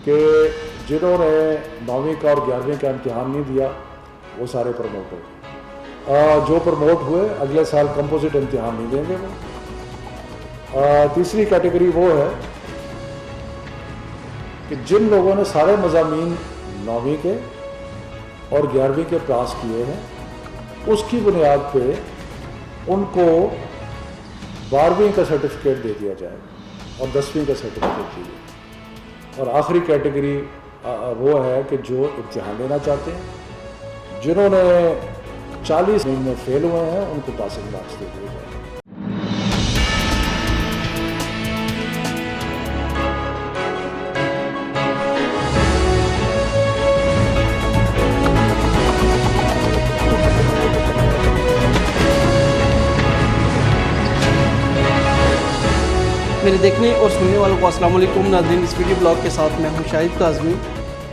کہ जिन्होंने 9वीं का और 11वीं का इम्तिहान नहीं दिया वो सारे प्रमोट हो गए। जो प्रमोट हुए अगले साल कंपोजिट इम्तिहान नहीं देंगे वो। तीसरी कैटेगरी वो है कि जिन लोगों ने सारे मज़ामीन 9वीं के और 11वीं के पास किए हैं, उसकी बुनियाद पे उनको 12वीं का सर्टिफिकेट दे दिया जाएगा और 10वीं का सर्टिफिकेट दिया। और आखिरी कैटेगरी वो है कि जो इम्तिहान लेना चाहते हैं, जिन्होंने 40 में फेल हुए हैं, उनको पासिंग मार्क्स दे दिए जाएंगे। मेरे देखने और सुनने वालों को अस्सलाम वालेकुम नाज़रीन। इस वीडियो ब्लॉग के साथ मैं हूं शाहिद काज़मी।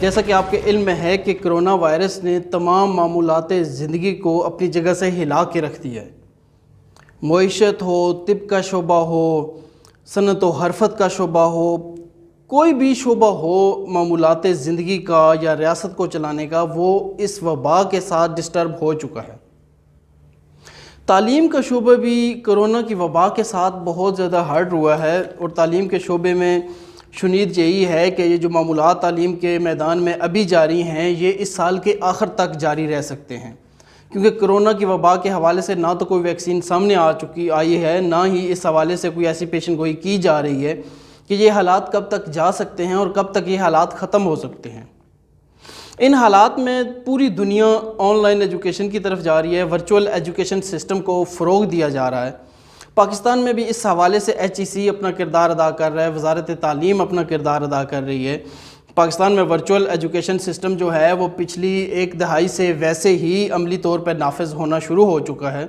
जैसा कि आपके इल्म में है कि कोरोना वायरस ने तमाम मामूलात ज़िंदगी को अपनी जगह से हिला के रख दिया है। मईशत हो, तिब का शोबा हो, सनत व हरफत का शोबा हो, कोई भी शोबा हो मामूलात ज़िंदगी का या रियासत को चलाने का, वो इस वबा के साथ डिस्टर्ब हो चुका है। तालीम का शोबा भी कोरोना की वबा के साथ बहुत ज़्यादा हर्ट हुआ है और तालीम के शोबे में शुनीद यही है कि ये जो मामूलात तालीम के मैदान में अभी जारी हैं, ये इस साल के आखिर तक जारी रह सकते हैं, क्योंकि कोरोना की वबा के हवाले से ना तो कोई वैक्सीन सामने आई है, ना ही इस हवाले से कोई ऐसी पेशन गोई की जा रही है कि ये हालात कब तक जा सकते हैं और कब तक ये हालात ख़त्म हो सकते हैं। इन हालात में पूरी दुनिया ऑनलाइन एजुकेशन की तरफ जा रही है, वर्चुअल एजुकेशन सिस्टम को फ़रोग़ दिया जा रहा है। पाकिस्तान में भी इस हवाले से HEC अपना किरदार अदा कर रहा है, वज़ारत तालीम अपना किरदार अदा कर रही है। पाकिस्तान में वर्चुअल एजुकेशन सिस्टम जो है वो पिछली एक दहाई से वैसे ही अमली तौर पर नाफिज होना शुरू हो चुका है।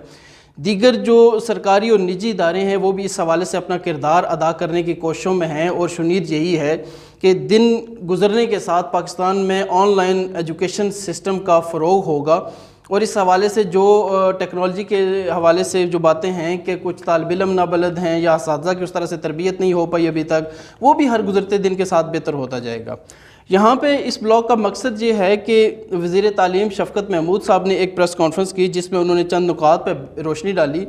दीगर जो सरकारी और निजी इदारे हैं वो भी इस हवाले से अपना किरदार अदा करने की कोशिशों में हैं और शुनीद यही है कि दिन गुज़रने के साथ पाकिस्तान में ऑनलाइन एजुकेशन सिस्टम का फ़रोग़ होगा। और इस हवाले से जो टेक्नोलॉजी के हवाले से जो बातें हैं कि कुछ तालिब इल्म नाबलद हैं या असातिज़ा की उस तरह से तरबियत नहीं हो पाई अभी तक, वो भी हर गुज़रते दिन के साथ बेहतर होता जाएगा। यहाँ पे इस ब्लॉग का मकसद ये है कि वज़ीर तालीम शफ़क़त महमूद साहब ने एक प्रेस कॉन्फ्रेंस की जिसमें उन्होंने चंद नुकात पर रोशनी डाली।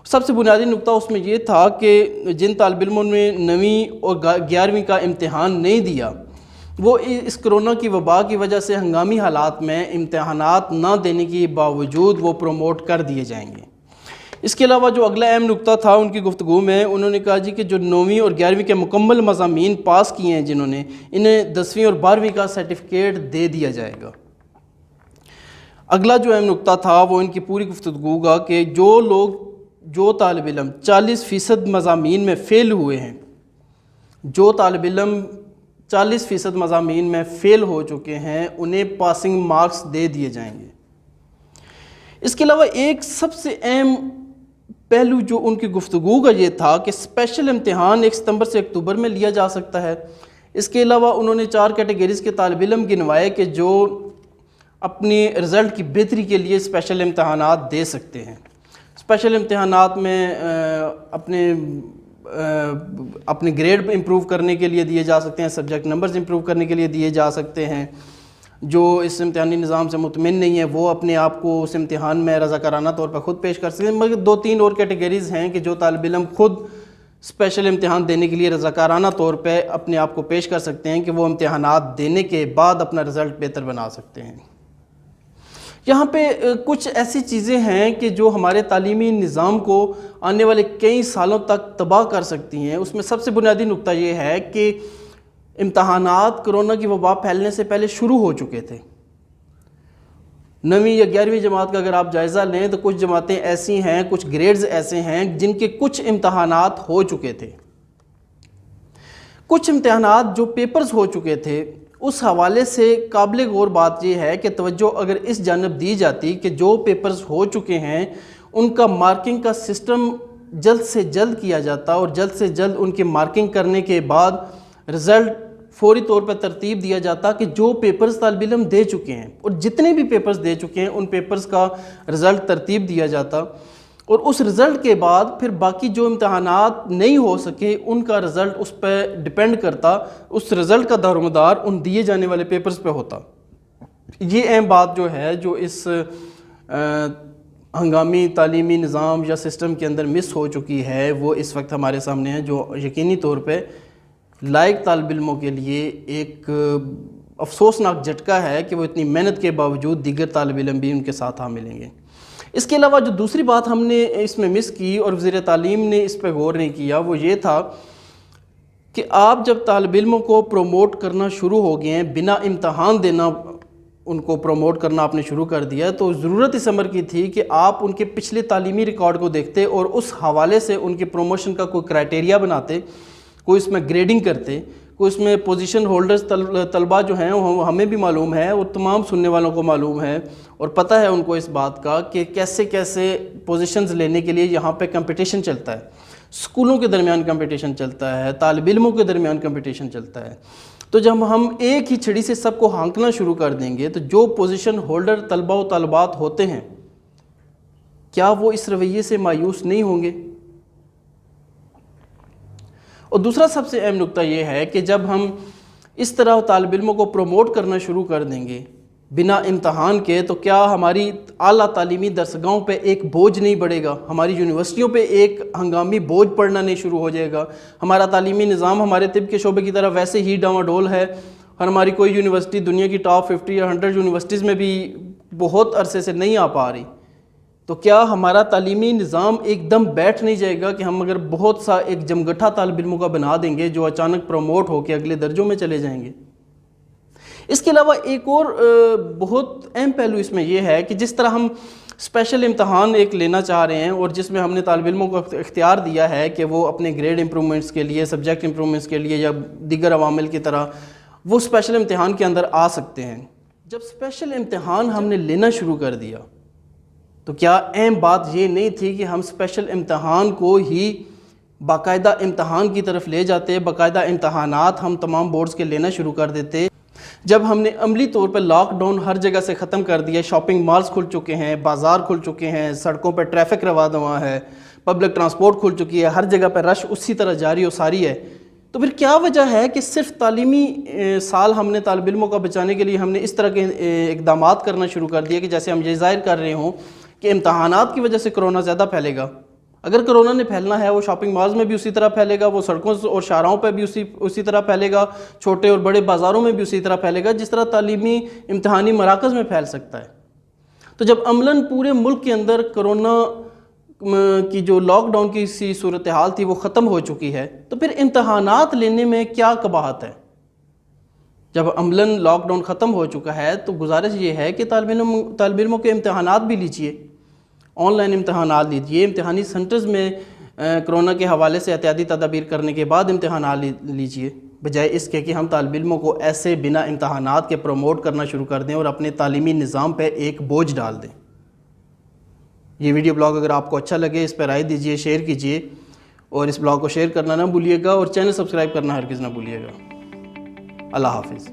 सबसे बुनियादी नुकता उसमें ये था कि जिन तालिब इल्मों ने 9वीं और 11वीं का इम्तिहान नहीं दिया, वो इस कोरोना की वबा की वजह से हंगामी हालात में इम्तिहानात ना देने के बावजूद वो प्रमोट कर दिए जाएंगे। इसके अलावा जो अगला अहम नुकता था उनकी गुफ्तगू में, उन्होंने कहा जी कि जो 9वीं और 11वीं के मुकम्मल मज़ामीन पास किए हैं जिन्होंने, इन्हें 10वीं और 12वीं का सर्टिफिकेट दे दिया जाएगा। अगला जो अहम नुकता था वो इनकी पूरी गुफ्तगू का कि जो तालिब इल्म 40% मज़ामीन में फ़ेल हुए हैं, जो तालिब इल्म 40% मज़ामीन में फ़ेल हो चुके हैं, उन्हें पासिंग मार्क्स दे दिए जाएंगे। इसके अलावा एक सबसे अहम पहलू जो उनकी गुफ्तगू का ये था कि स्पेशल इम्तिहान 1 सितंबर से अक्टूबर में लिया जा सकता है। इसके अलावा उन्होंने 4 कैटेगरीज़ के तालिब इल्म गिनवाए कि जो अपनी रिज़ल्ट की बेहतरी के लिए स्पेशल इम्तिहानात दे सकते हैं। स्पेशल इम्तिहानात में अपने ग्रेड इम्प्रूव करने के लिए दिए जा सकते हैं, सब्जेक्ट नंबर्स इम्प्रूव करने के लिए दिए जा सकते हैं। जो इस इम्तिहानी निज़ाम से मुतमिन नहीं है वो अपने आप को उस इम्तिहान में रज़ाकाराना तौर पर ख़ुद पेश कर सकते हैं। मगर 2-3 और कैटेगरीज़ हैं कि जो तालिब इल्म ख़ुद स्पेशल इम्तिहान देने के लिए रज़ाकाराना तौर पर अपने आप को पेश कर सकते हैं कि वो इम्तिहानात देने के बाद अपना रिज़ल्ट बेहतर बना सकते हैं। यहाँ पे कुछ ऐसी चीज़ें हैं कि जो हमारे तालीमी निज़ाम को आने वाले कई सालों तक तबाह कर सकती हैं। उसमें सबसे बुनियादी नुकता ये है कि इम्तहानात कोरोना की वबा फैलने से पहले शुरू हो चुके थे। 9वीं या 11वीं जमात का अगर आप जायज़ा लें तो कुछ जमातें ऐसी हैं, कुछ ग्रेड्स ऐसे हैं जिनके कुछ इम्तहानात हो चुके थे। कुछ इम्तहानात जो पेपर्स हो चुके थे, उस हवाले से काबिल गौर बात यह है कि तवज्जो अगर इस जानब दी जाती कि जो पेपर्स हो चुके हैं उनका मार्किंग का सिस्टम जल्द से जल्द किया जाता और जल्द से जल्द उनकी मार्किंग करने के बाद रिज़ल्ट फौरी तौर पर तरतीब दिया जाता कि जो पेपर्स तालिब इल्म दे चुके हैं और जितने भी पेपर्स दे चुके हैं उन पेपर्स का रिज़ल्ट तरतीब दिया जाता, اور اس رزلٹ کے بعد پھر باقی جو امتحانات نہیں ہو سکے ان کا رزلٹ اس پہ ڈپینڈ کرتا، اس رزلٹ کا دارومدار ان دیے جانے والے پیپرز پہ ہوتا۔ یہ اہم بات جو ہے جو اس ہنگامی تعلیمی نظام یا سسٹم کے اندر مس ہو چکی ہے، وہ اس وقت ہمارے سامنے ہے، جو یقینی طور پہ لائق طالب علموں کے لیے ایک افسوسناک جھٹکا ہے کہ وہ اتنی محنت کے باوجود دیگر طالب علم بھی ان کے ساتھ ملیں گے۔ اس کے علاوہ جو دوسری بات ہم نے اس میں مس کی اور وزیر تعلیم نے اس پہ غور نہیں کیا، وہ یہ تھا کہ آپ جب طالب علموں کو پروموٹ کرنا شروع ہو گئے ہیں، بنا امتحان دینا ان کو پروموٹ کرنا آپ نے شروع کر دیا، تو ضرورت اس امر کی تھی کہ آپ ان کے پچھلے تعلیمی ریکارڈ کو دیکھتے اور اس حوالے سے ان کے پروموشن کا کوئی کرائٹیریا بناتے، کوئی اس میں گریڈنگ کرتے، کوئی اس میں پوزیشن ہولڈرز طلبہ جو ہیں ہمیں بھی معلوم ہے اور تمام سننے والوں کو معلوم ہے اور پتہ ہے ان کو اس بات کا کہ کیسے کیسے پوزیشنز لینے کے لیے یہاں پہ کمپٹیشن چلتا ہے، اسکولوں کے درمیان کمپٹیشن چلتا ہے، طالب علموں کے درمیان کمپٹیشن چلتا ہے۔ تو جب ہم ایک ہی چھڑی سے سب کو ہانکنا شروع کر دیں گے تو جو پوزیشن ہولڈر طلبہ و طالبات ہوتے ہیں کیا وہ اس رویے سے مایوس نہیں ہوں گے؟ اور دوسرا سب سے اہم نکتہ یہ ہے کہ جب ہم اس طرح طالب علموں کو پروموٹ کرنا شروع کر دیں گے بنا امتحان کے، تو کیا ہماری اعلیٰ تعلیمی درسگاہوں پہ ایک بوجھ نہیں بڑھے گا؟ ہماری یونیورسٹیوں پہ ایک ہنگامی بوجھ پڑنا نہیں شروع ہو جائے گا؟ ہمارا تعلیمی نظام ہمارے طب کے شعبے کی طرح ویسے ہی ڈاواڈول ہے اور ہماری کوئی یونیورسٹی دنیا کی ٹاپ 50 یا 100 یونیورسٹیز میں بھی بہت عرصے سے نہیں آ پا رہی، تو کیا ہمارا تعلیمی نظام ایک دم بیٹھ نہیں جائے گا کہ ہم اگر بہت سا ایک جمگٹھا طالب علموں کا بنا دیں گے جو اچانک پروموٹ ہو کے اگلے درجوں میں چلے جائیں گے؟ اس کے علاوہ ایک اور بہت اہم پہلو اس میں یہ ہے کہ جس طرح ہم اسپیشل امتحان ایک لینا چاہ رہے ہیں اور جس میں ہم نے طالب علموں کو اختیار دیا ہے کہ وہ اپنے گریڈ امپرومنٹس کے لیے، سبجیکٹ امپرومنٹس کے لیے یا دیگر عوامل کی طرح وہ اسپیشل امتحان کے اندر آ سکتے ہیں، جب اسپیشل امتحان ہم نے لینا شروع کر دیا تو کیا اہم بات یہ نہیں تھی کہ ہم اسپیشل امتحان کو ہی باقاعدہ امتحان کی طرف لے جاتے، باقاعدہ امتحانات ہم تمام بورڈز کے لینا شروع کر دیتے؟ جب ہم نے عملی طور پہ لاک ڈاؤن ہر جگہ سے ختم کر دیا، شاپنگ مالز کھل چکے ہیں، بازار کھل چکے ہیں، سڑکوں پہ ٹریفک روا دواں ہے، پبلک ٹرانسپورٹ کھل چکی ہے، ہر جگہ پہ رش اسی طرح جاری و ساری ہے، تو پھر کیا وجہ ہے کہ صرف تعلیمی سال ہم نے طالب علموں کا بچانے کے لیے ہم نے اس طرح کے اقدامات کرنا شروع کر دیا کہ جیسے ہم یہ ظاہر کر رہے ہوں کہ امتحانات کی وجہ سے کرونا زیادہ پھیلے گا؟ اگر کرونا نے پھیلنا ہے وہ شاپنگ مالز میں بھی اسی طرح پھیلے گا، وہ سڑکوں اور شاہراہوں پہ بھی اسی طرح پھیلے گا، چھوٹے اور بڑے بازاروں میں بھی اسی طرح پھیلے گا جس طرح تعلیمی امتحانی مراکز میں پھیل سکتا ہے۔ تو جب عملاً پورے ملک کے اندر کرونا کی جو لاک ڈاؤن کی سی صورتحال تھی وہ ختم ہو چکی ہے، تو پھر امتحانات لینے میں کیا قباحت ہے؟ جب عملاً لاک ڈاؤن ختم ہو چکا ہے تو گزارش یہ ہے کہ طالب علموں کے امتحانات بھی لیجئے، آن لائن امتحانات لیجئے، امتحانی سنٹرز میں کرونا کے حوالے سے احتیاطی تدابیر کرنے کے بعد امتحانات لیجئے، بجائے اس کے کہ ہم طالب علموں کو ایسے بنا امتحانات کے پروموٹ کرنا شروع کر دیں اور اپنے تعلیمی نظام پہ ایک بوجھ ڈال دیں۔ یہ ویڈیو بلاگ اگر آپ کو اچھا لگے اس پہ رائے دیجئے، شیئر کیجئے اور اس بلاگ کو شیئر کرنا نہ بھولیے گا اور چینل سبسکرائب کرنا ہرگز نہ بھولیے گا۔ اللہ حافظ۔